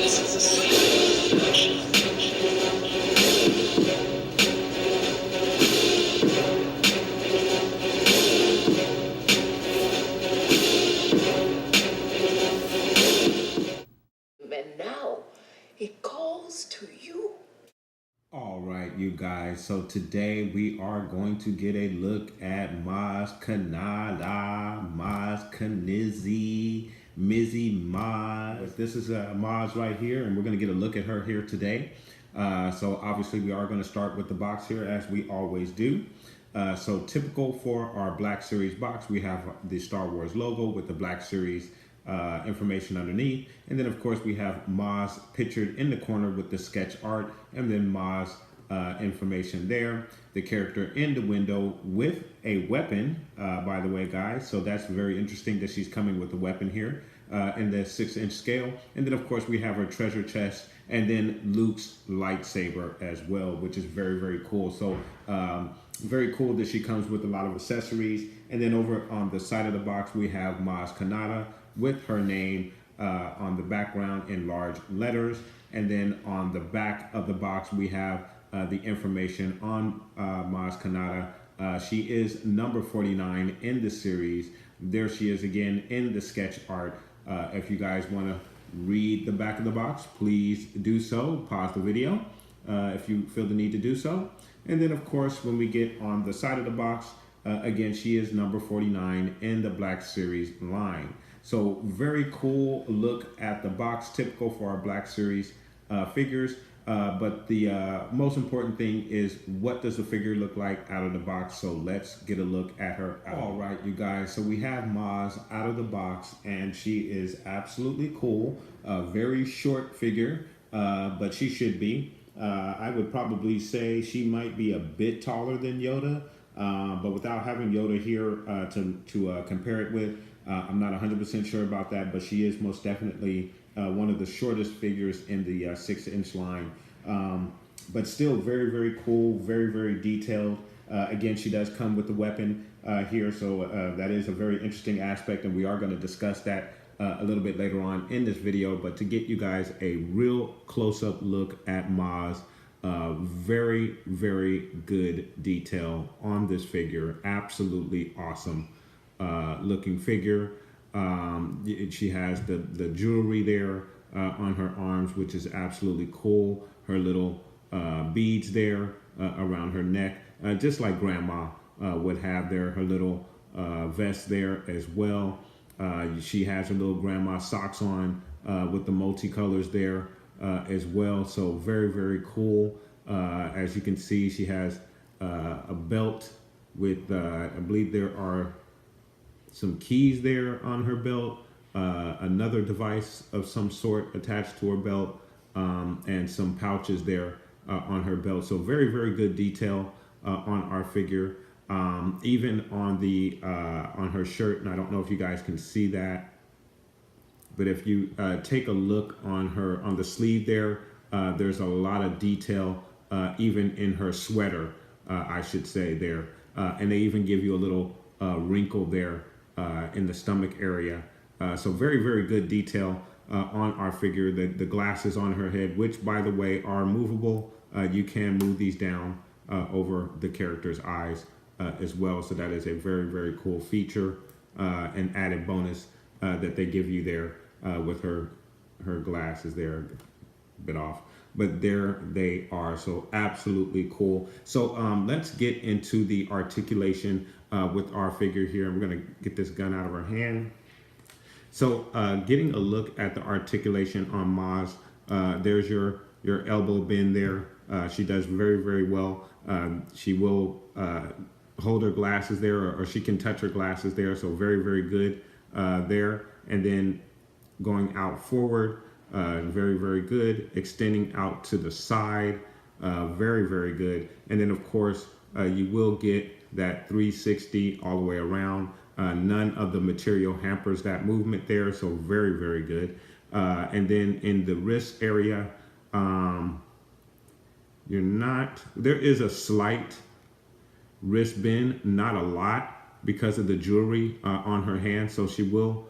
And now it calls to you. All right, you guys. So today we are going to get a look at Maz Kanata, Maz Kanizi, Mizzy Maz. This is Maz right here, and we're going to get a look at her here today. So obviously we are going to start with the box here as we always do. So typical for our Black Series box, we have the Star Wars logo with the Black Series information underneath. And then of course we have Maz pictured in the corner with the sketch art, and then Maz information there. The character in the window with a weapon, by the way, guys. So that's very interesting that she's coming with a weapon here in the 6-inch scale. And then of course we have her treasure chest, and then Luke's lightsaber as well, which is very, very cool. So very cool that she comes with a lot of accessories. And then over on the side of the box, we have Maz Kanata with her name on the background in large letters. And then on the back of the box, we have the information on Maz Kanata. She is number 49 in the series. There she is again in the sketch art. If you guys want to read the back of the box, please do so. Pause the video if you feel the need to do so. And then of course, when we get on the side of the box, again, she is number 49 in the Black Series line. So very cool look at the box, typical for our Black Series figures. But the most important thing is, what does the figure look like out of the box? So let's get a look at her. All right, you guys. So we have Maz out of the box, and she is absolutely cool. Very short figure, but she should be. I would probably say she might be a bit taller than Yoda, but without having Yoda here to compare it with, I'm not 100% sure about that, but she is most definitely one of the shortest figures in the 6-inch line. But still very, very cool, very, very detailed. Again, she does come with the weapon here, so that is a very interesting aspect, and we are going to discuss that a little bit later on in this video. But to get you guys a real close-up look at Maz, very, very good detail on this figure. Absolutely awesome looking figure. She has the jewelry there on her arms, which is absolutely cool. Her little beads there around her neck, just like Grandma would have there. Her little vest there as well. She has her little grandma socks on with the multicolors there as well. So very, very cool. As you can see, she has a belt with, I believe there are some keys there on her belt, another device of some sort attached to her belt, and some pouches there on her belt. So very, very good detail on our figure. Even on the on her shirt, and I don't know if you guys can see that, but if you take a look on her on the sleeve there, there's a lot of detail even in her sweater, I should say there, and they even give you a little wrinkle there in the stomach area. So very, very good detail on our figure. The glasses on her head, which by the way are movable, you can move these down over the character's eyes as well. So that is a very, very cool feature, an added bonus that they give you there with her glasses there, a bit off, but there they are. So absolutely cool. So let's get into the articulation with our figure here. We're gonna get this gun out of her hand. So getting a look at the articulation on Maz, there's your elbow bend there. She does very, very well. She will hold her glasses there, or she can touch her glasses there. So very, very good there. And then going out forward, very, very good. Extending out to the side, very, very good. And then of course, you will get that 360 all the way around. None of the material hampers that movement there. So very, very good. And then in the wrist area, there is a slight wrist bend, not a lot, because of the jewelry on her hand. So she will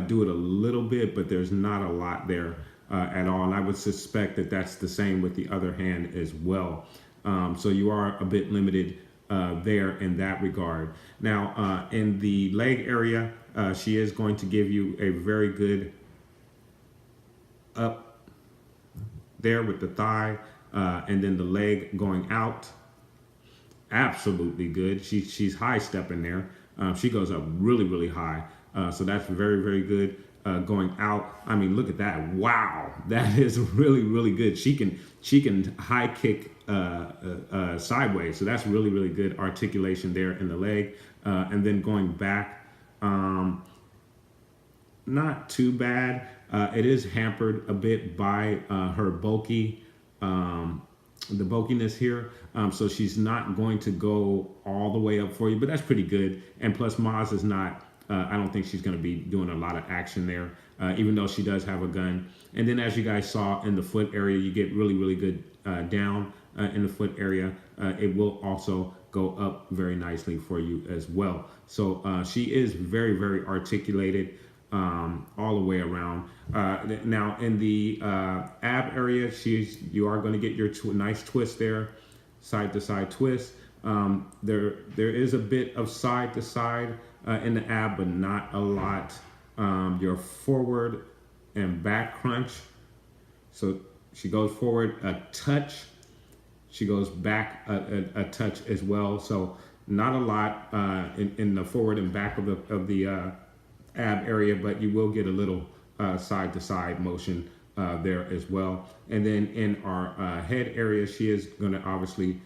do it a little bit, but there's not a lot there at all. And I would suspect that that's the same with the other hand as well. So you are a bit limited there in that regard. Now, in the leg area, she is going to give you a very good up there with the thigh, and then the leg going out. Absolutely good. She's high stepping there. She goes up really, really high. So that's very, very good. Going out. I mean, look at that. Wow, that is really, really good. She can high kick sideways. So that's really, really good articulation there in the leg. And then going back, not too bad. It is hampered a bit by her bulky, the bulkiness here. So she's not going to go all the way up for you, but that's pretty good. And plus Maz is not, I don't think she's going to be doing a lot of action there, even though she does have a gun. And then as you guys saw in the foot area, you get really, really good down in the foot area. It will also go up very nicely for you as well. So she is very, very articulated all the way around. Now in the ab area, you are going to get your nice twist there, side to side twist. There is a bit of side to side in the ab, but not a lot. Your forward and back crunch. So she goes forward a touch. She goes back a touch as well. So not a lot in the forward and back of the ab area, but you will get a little side to side motion there as well. And then in our head area, she is going to obviously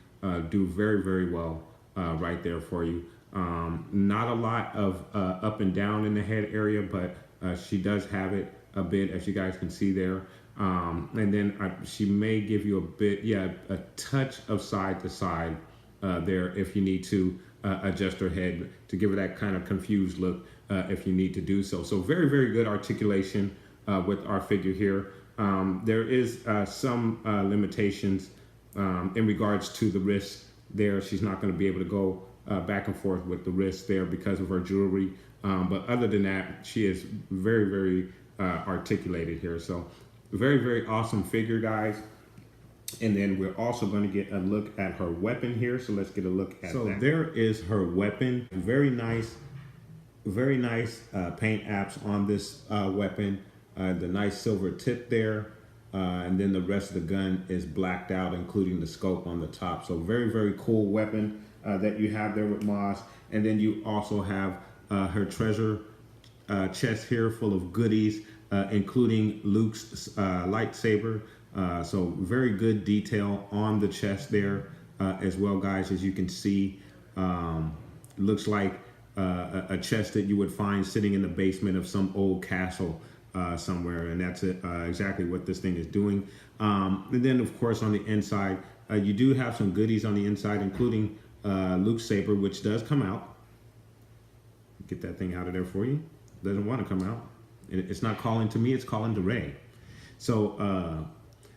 do very, very well right there for you. Not a lot of up and down in the head area, but she does have it a bit, as you guys can see there. And then she may give you a bit, a touch of side to side there if you need to adjust her head to give her that kind of confused look if you need to do so. So very, very good articulation with our figure here. There is some limitations in regards to the wrist there. She's not going to be able to go back and forth with the wrist there because of her jewelry. But other than that, she is very, very articulated here. So very, very awesome figure, guys. And then we're also going to get a look at her weapon here. So let's get a look at that. So there is her weapon. Very nice paint apps on this weapon. The nice silver tip there. And then the rest of the gun is blacked out, including the scope on the top. So very, very cool weapon that you have there with Maz. And then you also have her treasure chest here full of goodies, including Luke's lightsaber. So very good detail on the chest there as well, guys. As you can see, looks like a chest that you would find sitting in the basement of some old castle somewhere, and that's exactly what this thing is doing. And then, of course, on the inside, you do have some goodies on the inside, including Luke's saber, which does come out. Get that thing out of there for you. Doesn't want to come out. It's not calling to me, it's calling to Ray. So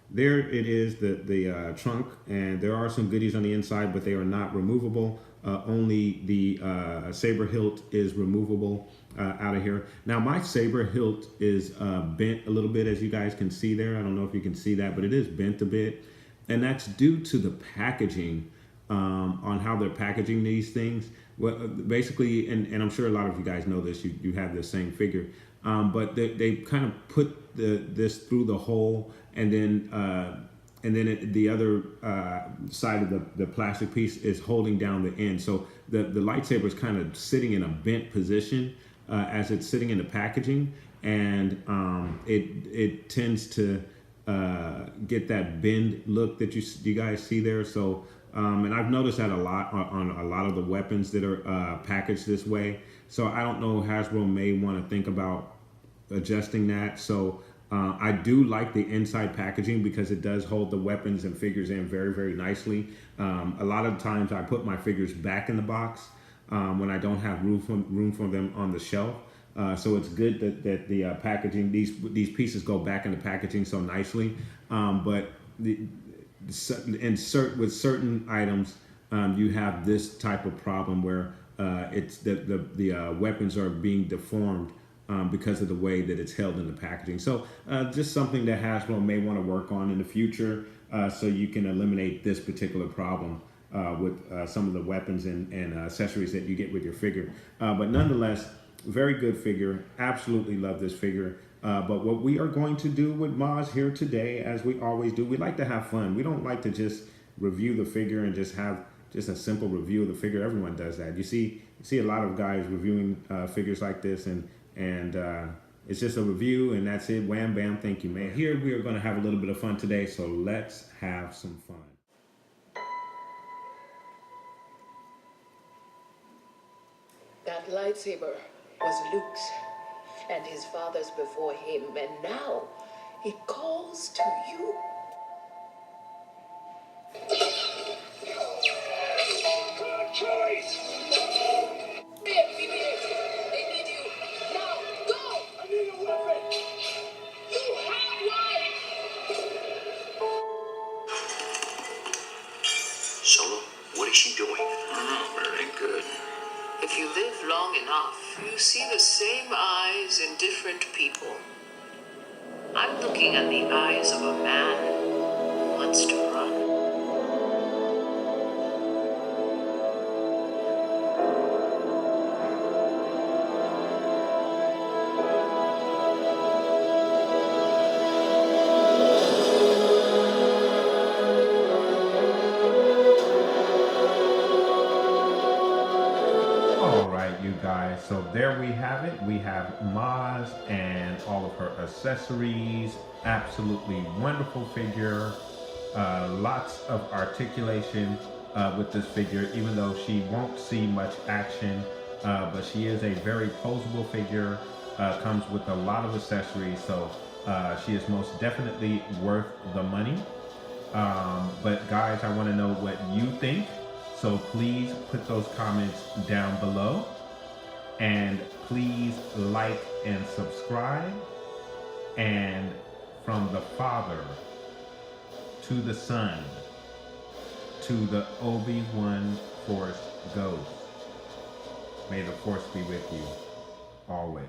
there it is, the trunk, and there are some goodies on the inside, but they are not removable. Only the saber hilt is removable out of here. Now my saber hilt is bent a little bit, as you guys can see there. I don't know if you can see that, but it is bent a bit, and that's due to the packaging on how they're packaging these things. Well, basically, and I'm sure a lot of you guys know this, you have this same figure, but they kind of put this through the hole, and then the other side of the plastic piece is holding down the end. So the lightsaber is kind of sitting in a bent position as it's sitting in the packaging, and it tends to get that bend look that you guys see there. So and I've noticed that a lot on a lot of the weapons that are packaged this way. So I don't know, Hasbro may want to think about adjusting that. So I do like the inside packaging because it does hold the weapons and figures in very, very nicely. A lot of times I put my figures back in the box when I don't have room for them on the shelf. So it's good that the packaging, these pieces go back in the packaging so nicely. But with certain items, you have this type of problem where it's the weapons are being deformed because of the way that it's held in the packaging. So just something that Hasbro may want to work on in the future, so you can eliminate this particular problem with some of the weapons and accessories that you get with your figure. But nonetheless, very good figure. Absolutely love this figure. But what we are going to do with Maz here today, as we always do, we like to have fun. We don't like to just review the figure and just have just a simple review of the figure. Everyone does that. You see a lot of guys reviewing figures like this, and it's just a review and that's it. Wham, bam, thank you, man. Here we are going to have a little bit of fun today, so let's have some fun. That lightsaber was Luke's and his father's before him, and now it calls to you. Good choice! They need you. Now, go! I need a weapon! You have Solo, what is she doing? Very good. If you live long enough, you see the same eyes in different people. I'm looking at the eyes of a man who wants to run. All right, you guys, so there we have it. We have Maz and all of her accessories. Absolutely wonderful figure. Lots of articulation with this figure, even though she won't see much action, but she is a very posable figure. Comes with a lot of accessories, so she is most definitely worth the money. But guys, I want to know what you think. So please put those comments down below, and please like and subscribe. And from the Father to the Son to the Obi-Wan Force Ghost, may the Force be with you always.